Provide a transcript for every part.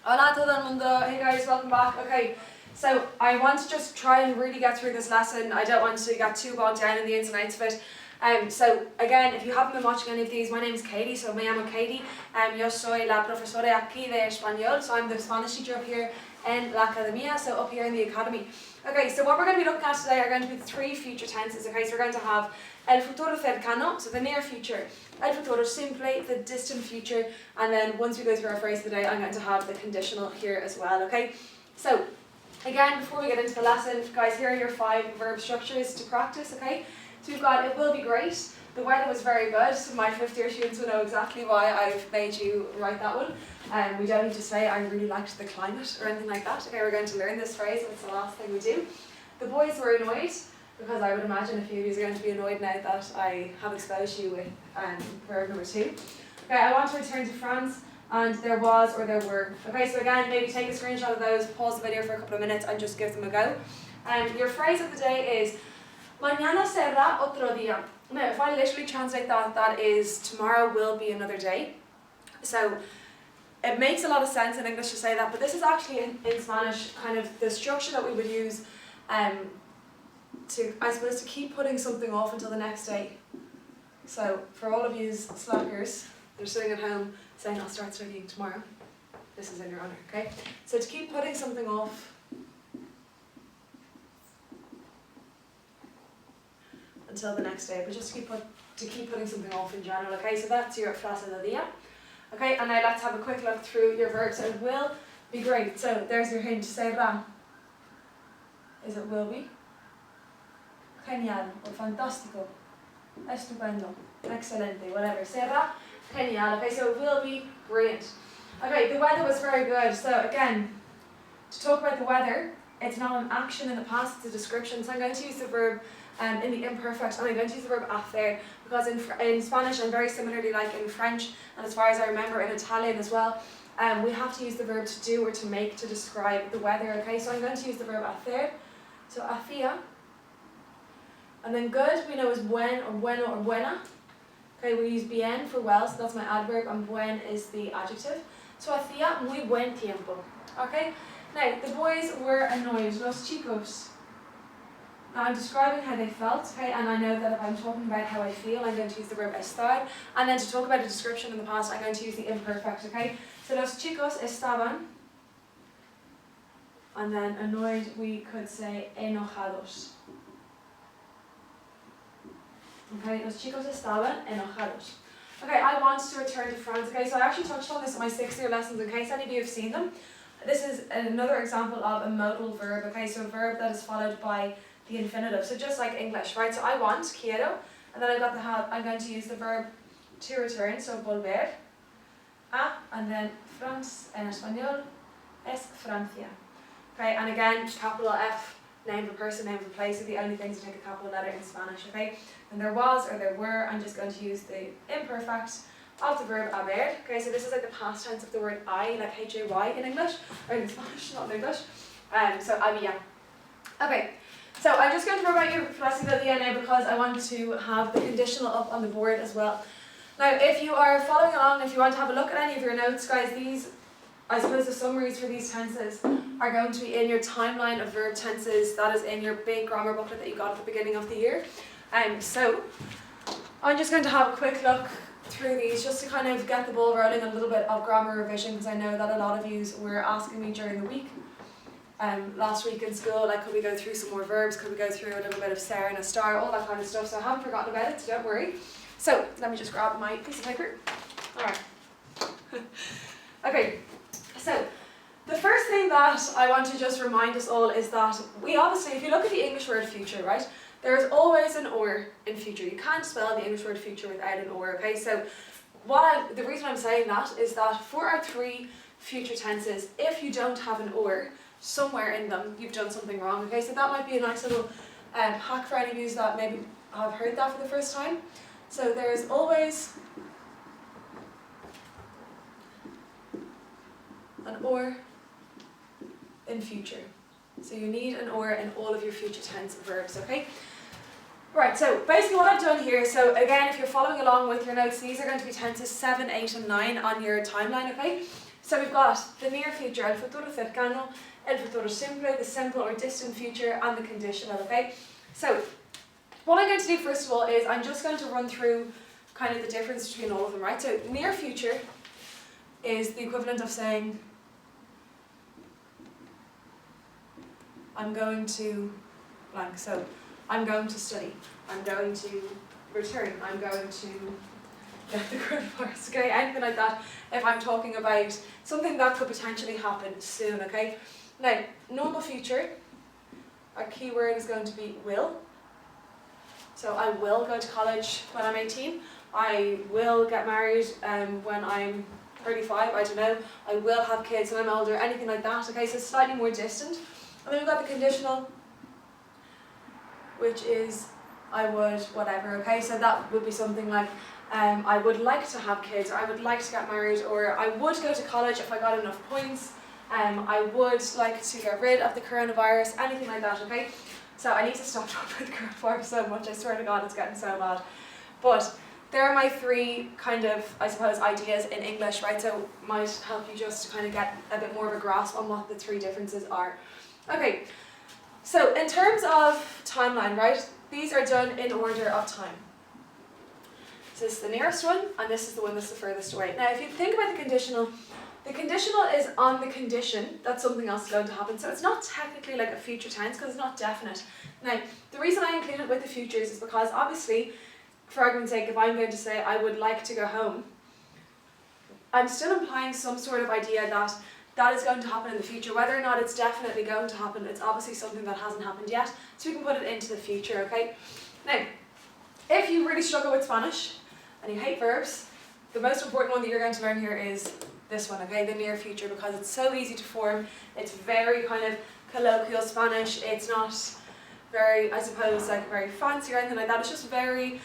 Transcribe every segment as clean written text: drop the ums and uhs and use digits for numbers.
Hola todo el mundo. Hey guys, welcome back. Okay, so I want to just try and really get through this lesson. I don't want to get too bogged down in the ins and outs of it. So again, if you haven't been watching any of these, my name is Katie, so me llamo Katie. Yo soy la profesora aquí de español, so I'm the Spanish teacher up here in la academia, so up here in the academy. Okay, so what we're going to be looking at today are going to be the three future tenses. Okay, so we're going to have el futuro cercano, so the near future, el futuro simple, the distant future, and then once we go through our phrase of the day, I'm going to have the conditional here as well. Okay, so again, before we get into the lesson, guys, here are your 5 verb structures to practice. Okay, so we've got it will be great, the weather was very good. So my 5th year students will know exactly why I've made you write that one. We don't need to say I really liked the climate or anything like that. Okay, we're going to learn this phrase, and it's the last thing we do. The boys were annoyed, because I would imagine a few of you are going to be annoyed now that I have exposed you with verb number 2. Okay, I want to return to France, and there was or there were. Okay, so again, maybe take a screenshot of those, pause the video for a couple of minutes and just give them a go. Your phrase of the day is, mañana será otro día. Now, if I literally translate that, that is, tomorrow will be another day. So, it makes a lot of sense in English to say that, but this is actually in Spanish kind of the structure that we would use to, I suppose, to keep putting something off until the next day. So, for all of you slackers, they're sitting at home saying, I'll start studying tomorrow. This is in your honour, okay? So to keep putting something off until the next day, but just to keep putting something off in general, okay? So that's your frase del día. Okay, and now let's have a quick look through your verbs. So it will be great. So there's your hint, será. Is it will be? Genial, or fantástico, estupendo, excelente, whatever. Será genial. Okay, so it will be brilliant. Okay, the weather was very good. So again, to talk about the weather, it's not an action in the past, it's a description. So I'm going to use the verb in the imperfect, and I'm going to use the verb hacer, because in Spanish, and very similarly like in French, and as far as I remember in Italian as well, we have to use the verb to do or to make to describe the weather. Okay, so I'm going to use the verb hacer. So hacía. And then good, we know is buen or bueno or buena. Okay, we use bien for well, so that's my adverb, and buen is the adjective. So hacía muy buen tiempo. Okay, now the boys were annoyed, los chicos. Now I'm describing how they felt, okay, and I know that if I'm talking about how I feel, I'm going to use the verb estar, and then to talk about a description in the past, I'm going to use the imperfect, okay. So los chicos estaban, and then annoyed, we could say enojados. Okay, los chicos estaban enojados. Okay, I want to return to France. Okay, so I actually touched on this in my 6th year lessons in case any of you have seen them. This is another example of a modal verb. Okay, so a verb that is followed by the infinitive. So just like English, right? So I want, quiero, and then I've got the have. I'm going to use the verb to return. So volver a, and then France en español es Francia. Okay, and again, capital F. Name of a person, name of a place are the only things to take a capital letter in Spanish, okay? And there was or there were, I'm just going to use the imperfect of the verb haber. Okay, so this is like the past tense of the word I, like H-A-Y in English, or in Spanish, not in English. So había. Okay, so I'm just going to write your frase del día now because I want to have the conditional up on the board as well. Now, if you are following along, if you want to have a look at any of your notes, guys, these, I suppose the summaries for these tenses are going to be in your timeline of verb tenses that is in your big grammar booklet that you got at the beginning of the year. So I'm just going to have a quick look through these just to kind of get the ball rolling, a little bit of grammar revision, because I know that a lot of you were asking me during the week. Last week in school, like, could we go through some more verbs, could we go through a little bit of Sarah and a star, all that kind of stuff, so I haven't forgotten about it, so don't worry. So let me just grab my piece of paper. Alright. Okay. So, the first thing that I want to just remind us all is that we obviously, if you look at the English word future, right, there is always an or in future. You can't spell the English word future without an or, okay? So, the reason I'm saying that is that for our 3 future tenses, if you don't have an or somewhere in them, you've done something wrong, okay? So that might be a nice little hack for any of you that maybe have heard that for the first time. So, there is always an or in future. So you need an or in all of your future tense verbs, okay? Right, so basically what I've done here, so again, if you're following along with your notes, these are going to be tenses 7, 8 and 9 on your timeline, okay? So we've got the near future, el futuro cercano, el futuro simple, the simple or distant future, and the conditional, okay? So what I'm going to do first of all is I'm just going to run through kind of the difference between all of them, right? So near future is the equivalent of saying I'm going to blank. So I'm going to study, I'm going to return, I'm going to get the coronavirus, okay? Anything like that if I'm talking about something that could potentially happen soon, okay? Now, normal future, our key word is going to be will. So I will go to college when I'm 18. I will get married when I'm 35, I don't know. I will have kids when I'm older, anything like that, okay? So slightly more distant. And then we've got the conditional, which is I would, whatever, okay? So that would be something like I would like to have kids, or I would like to get married, or I would go to college if I got enough points. I would like to get rid of the coronavirus, anything like that, okay? So I need to stop talking about the coronavirus so much, I swear to God it's getting so bad. But there are my three kind of, I suppose, ideas in English, right? So might help you just to kind of get a bit more of a grasp on what the three differences are. Okay, so in terms of timeline, right? These are done in order of time. So this is the nearest one, and this is the one that's the furthest away. Now if you think about the conditional is on the condition that something else is going to happen. So it's not technically like a future tense because it's not definite. Now, the reason I include it with the futures is because obviously, for argument's sake, if I'm going to say I would like to go home, I'm still implying some sort of idea that that is going to happen in the future. Whether or not it's definitely going to happen, it's obviously something that hasn't happened yet. So we can put it into the future, okay? Now, if you really struggle with Spanish and you hate verbs, the most important one that you're going to learn here is this one, okay, the near future, because it's so easy to form. It's very kind of colloquial Spanish. It's not very, I suppose, like very fancy or anything like that. It's just very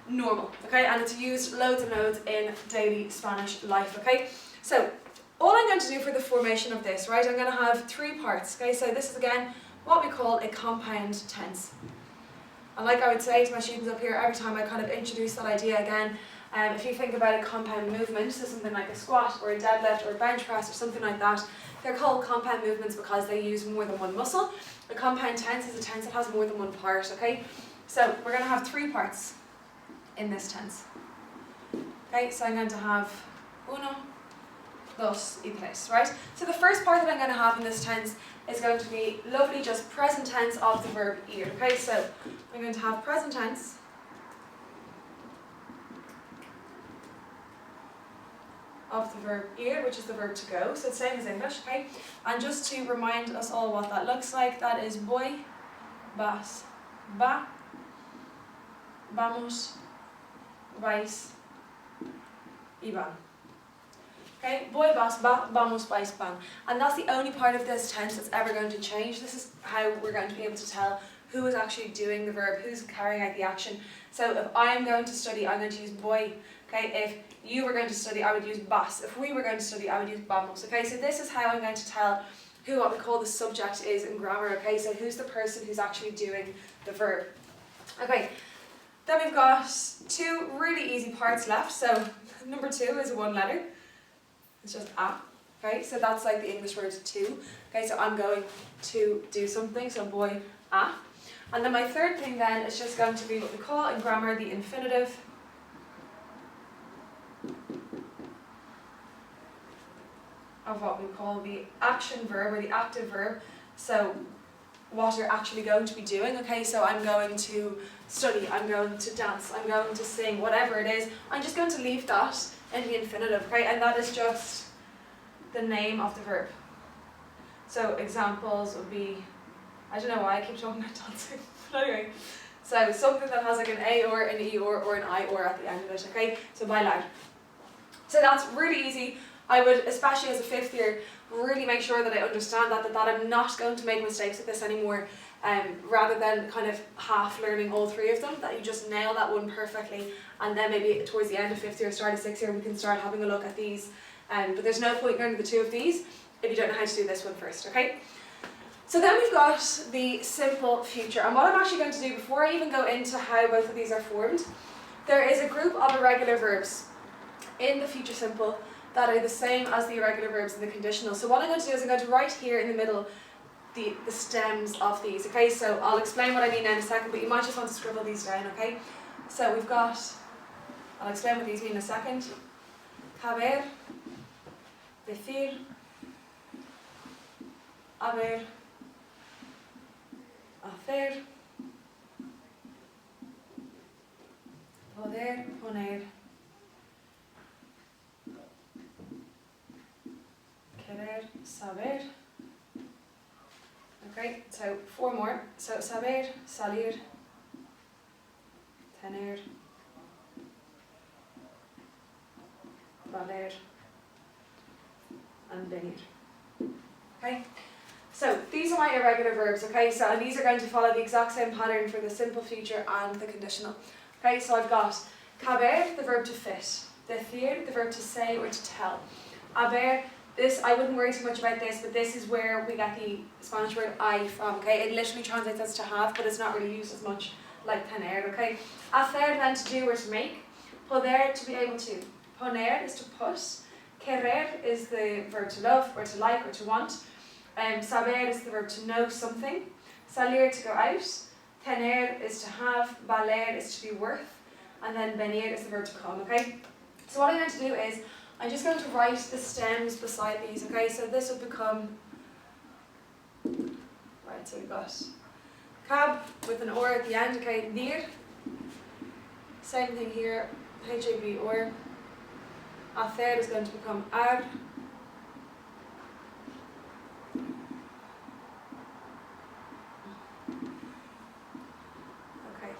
normal, okay, and it's used loads and loads in daily Spanish life, okay. So all I'm going to do for the formation of this, right, I'm going to have three parts, okay. So this is again what we call a compound tense. And like I would say to my students up here every time I kind of introduce that idea again, if you think about a compound movement, so something like a squat or a deadlift or a bench press or something like that, they're called compound movements because they use more than one muscle. A compound tense is a tense that has more than one part, okay? So we're going to have three parts in this tense. Okay, so I'm going to have uno, dos, y tres, right? So the first part that I'm going to have in this tense is going to be lovely just present tense of the verb ir, okay? So I'm going to have present tense of the verb ir, which is the verb to go, so it's same as English, okay? And just to remind us all what that looks like, that is voy, vas, va, vamos, vais, y van. Okay, voy, vas, va, vamos, vais, van. And that's the only part of this tense that's ever going to change. This is how we're going to be able to tell who is actually doing the verb, who's carrying out the action. So if I'm going to study, I'm going to use voy. Okay, if you were going to study, I would use vas. If we were going to study, I would use vamos. Okay, so this is how I'm going to tell who what we call the subject is in grammar. Okay, so who's the person who's actually doing the verb. Okay, then we've got two really easy parts left. So number 2 is one letter. It's just a. Okay, so that's like the English word to. Okay, so I'm going to do something. So voy a. And then my third thing then is just going to be what we call in grammar the infinitive. Of what we call the action verb or the active verb. So what you're actually going to be doing. Okay, so I'm going to study, I'm going to dance, I'm going to sing, whatever it is. I'm just going to leave that in the infinitive, okay, and that is just the name of the verb. So examples would be, I don't know why I keep talking about dancing, but anyway. So something that has like an A or an E or an I or at the end of it, okay, so bailar. So that's really easy. I would, especially as a 5th year, really make sure that I understand that I'm not going to make mistakes with this anymore, rather than kind of half learning all 3 of them, that you just nail that one perfectly, and then maybe towards the end of 5th year, start of 6th year, we can start having a look at these. But there's no point learning the 2 of these if you don't know how to do this one first, okay? So then we've got the simple future, and what I'm actually going to do before I even go into how both of these are formed, there is a group of irregular verbs in the future simple that are the same as the irregular verbs and the conditional. So what I'm going to do is I'm going to write here in the middle the stems of these, okay? So I'll explain what I mean in a second, but you might just want to scribble these down, okay? So we've got, I'll explain what these mean in a second. Haber, decir, haber, hacer, poder, poner, querer, saber. Okay, so 4 more. So saber, salir, tener, valer, and venir. Okay, so these are my irregular verbs, okay, so and these are going to follow the exact same pattern for the simple future and the conditional. Okay, so I've got caber, the verb to fit, decir, the verb to say or to tell, haber, this, I wouldn't worry too much about this, but this is where we get the Spanish word I from, okay? It literally translates as to have, but it's not really used as much like tener, okay? Hacer, then to do or to make. Poder, to be able to. Poner is to put. Querer is the verb to love or to like or to want. Saber is the verb to know something. Salir, to go out. Tener is to have. Valer is to be worth. And then venir is the verb to come, okay? So what I'm going to do is, I'm just going to write the stems beside these, okay? So this will become, right, so we've got cab with an or at the end, okay? Dir, same thing here, H-A-B or. Hacer is going to become ar. Okay.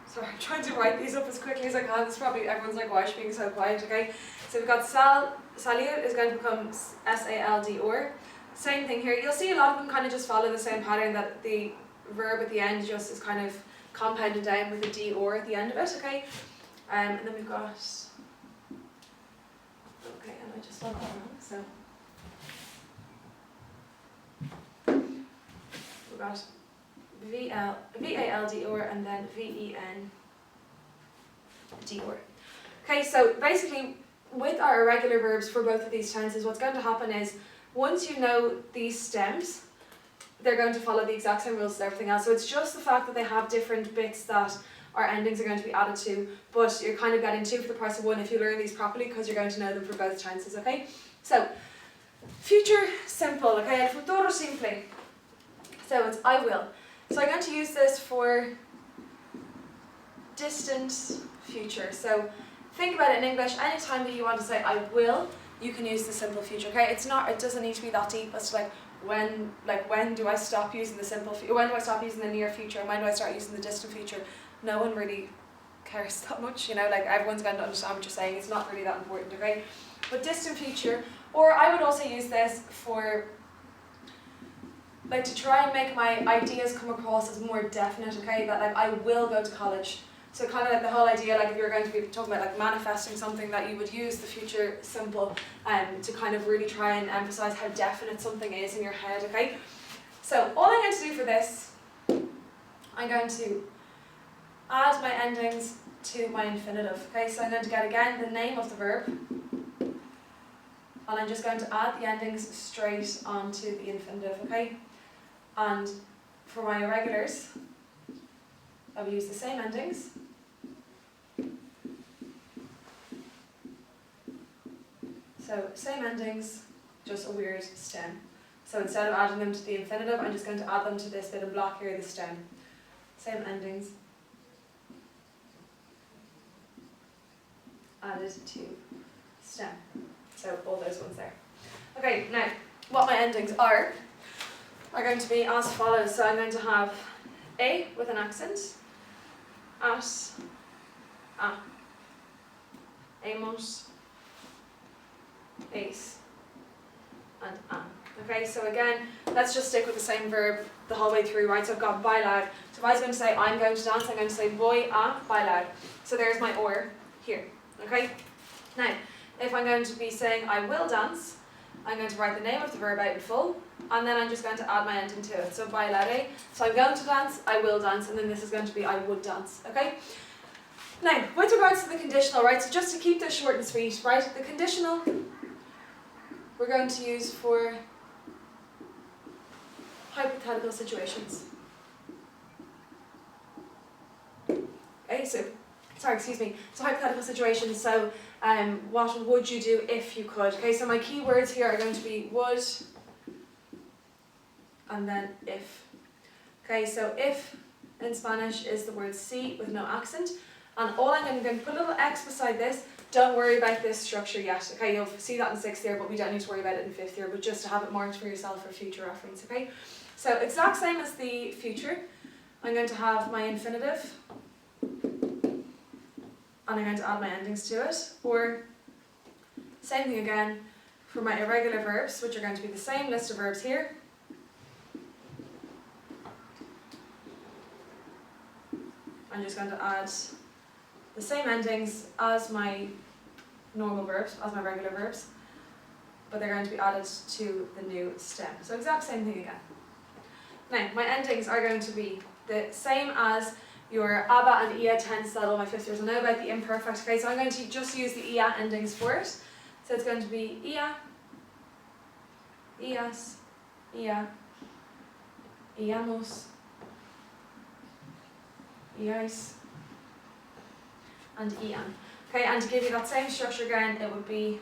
Sorry, I'm trying to write these up as quickly as I can. It's probably, everyone's like, why is she being so quiet, okay? So we've got salir is going to become S-A-L-D or. Same thing here. You'll see a lot of them kind of just follow the same pattern, that the verb at the end just is kind of compounded down with a D or at the end of it, okay? And then we've got, okay, and I just spelled that wrong, so. We've got V-A-L-D or and then V-E-N-D or. Okay, so basically with our irregular verbs for both of these tenses, what's going to happen is once you know these stems, they're going to follow the exact same rules as everything else. So it's just the fact that they have different bits that our endings are going to be added to, but you're kind of getting 2 for the price of 1 if you learn these properly, because you're going to know them for both tenses, okay? So, future simple, okay? El futuro simple. So it's I will. So I'm going to use this for distant future. So think about it in English. Anytime that you want to say I will, you can use the simple future, okay? It doesn't need to be that deep as to when do I stop using the simple future? When do I stop using the near future? And when do I start using the distant future? No one really cares that much, you know, like everyone's going to understand what you're saying. It's not really that important, okay? But distant future, or I would also use this for to try and make my ideas come across as more definite, okay? That I will go to college. So kind of like the whole idea, if you're going to be talking about manifesting something, that you would use the future simple to kind of really try and emphasize how definite something is in your head, okay? So all I'm going to do for this, I'm going to add my endings to my infinitive, okay? So I'm going to get again the name of the verb, and I'm just going to add the endings straight onto the infinitive, okay? And for my irregulars, I will use the same endings. So same endings, just a weird stem. So instead of adding them to the infinitive, I'm just going to add them to this bit of block here, the stem. Same endings. Added to stem. So all those ones there. Okay, now what my endings are going to be as follows. So I'm going to have a with an accent, at, a, amos, ace, and an. Okay, so again, let's just stick with the same verb the whole way through, right? So I've got bailar. So if I was going to say I'm going to dance, I'm going to say voy a bailar. So there's my or here. Okay? Now, if I'm going to be saying I will dance, I'm going to write the name of the verb out in full, and then I'm just going to add my ending to it. So bailare, so I'm going to dance, I will dance, and then this is going to be I would dance, okay? Now, with regards to the conditional, right, so just to keep this short and sweet, right, the conditional we're going to use for hypothetical situations. Okay, so hypothetical situations, so what would you do if you could? Okay, so my key words here are going to be would, and then if. Okay, so if in Spanish is the word sí with no accent, and all I'm going to put a little X beside this. Don't worry about this structure yet, okay, you'll see that in 6th year, but we don't need to worry about it in 5th year, but just to have it marked for yourself for future reference, okay? So exact same as the future, I'm going to have my infinitive, and I'm going to add my endings to it, or same thing again for my irregular verbs, which are going to be the same list of verbs here. I'm just going to add the same endings as my normal verbs, as my regular verbs, but they're going to be added to the new stem. So exact same thing again. Now, my endings are going to be the same as your aba and ia tense that all my 5th years will know about, the imperfect. Okay, so I'm going to just use the ia endings for it. So it's going to be ia, ias, ia, iamos, iais, and ian. Okay, and to give you that same structure again, it would be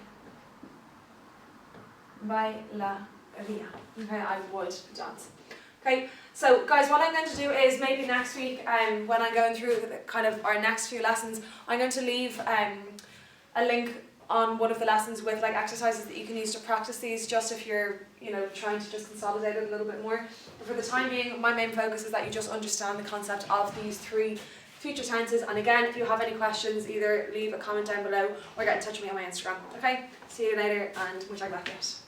bailaría. Okay, I would dance. Okay, so guys, what I'm going to do is maybe next week, when I'm going through the, kind of our next few lessons, I'm going to leave a link on one of the lessons with like exercises that you can use to practice these, just if you're, you know, trying to just consolidate it a little bit more. But for the time being, my main focus is that you just understand the concept of these 3 future tenses. And again, if you have any questions, either leave a comment down below or get in touch with me on my Instagram. Okay, see you later, and muchas gracias.